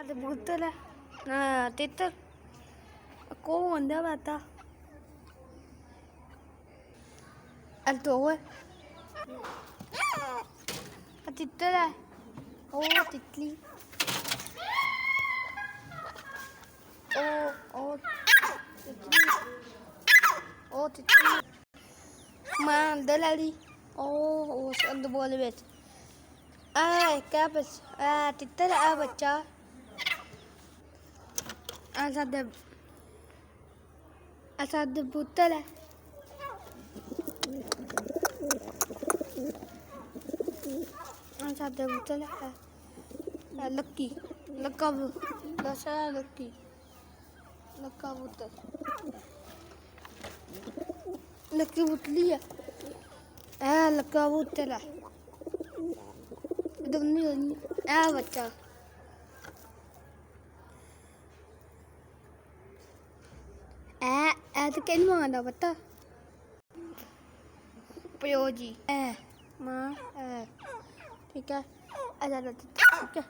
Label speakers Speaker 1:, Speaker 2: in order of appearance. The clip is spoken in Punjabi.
Speaker 1: ਕਬੂਤਰ ਹੈ ਤਿੱਤਰ ਕੋ ਹੁੰਦਾ ਬਾਤਾ ਅਲਤੋ ਹੈ ਤਿੱਤਰ ਹੈ ਉਹ ਤਿੱਤਲੀ ਉਹ ਤਿੱਤਲੀ ਉਹ ਤਿੱਤਲੀ ਮਾਂ ਅੰਦਰ ਲੈ ਲਈ ਉਹ ਉਸ ਅੰਦਰ ਬੋਲ ਵਿੱਚ ਆ ਕਿਆ ਬਸ ਆ ਤਿੱਤਰ ਆ ਬੱਚਾ ਆ ਸਾਡਾ ਕਬੂਤਰ ਹੈ ਆ ਸਾਡਾ ਕਬੂਤਰ ਹੈ ਲੱਕੀ ਲੱਕਾ ਦਸਾ ਲੱਕੀ ਲੱਕਾ ਕਬੂਤਰ ਲੱਕੀ ਕਬੂਤਰੀ ਹੈ ਇਹ ਲੱਕਾ ਕਬੂਤਰ ਹੈ ਦੋਨੇ ਆ ਬੱਚਾ ਇਹ ਤਾਂ ਕਿਹਨੂੰ ਮੰਗਦਾ ਪਤਾ ਪਿਓ ਜੀ ਮਾਂ ਠੀਕ ਹੈ ਠੀਕ ਹੈ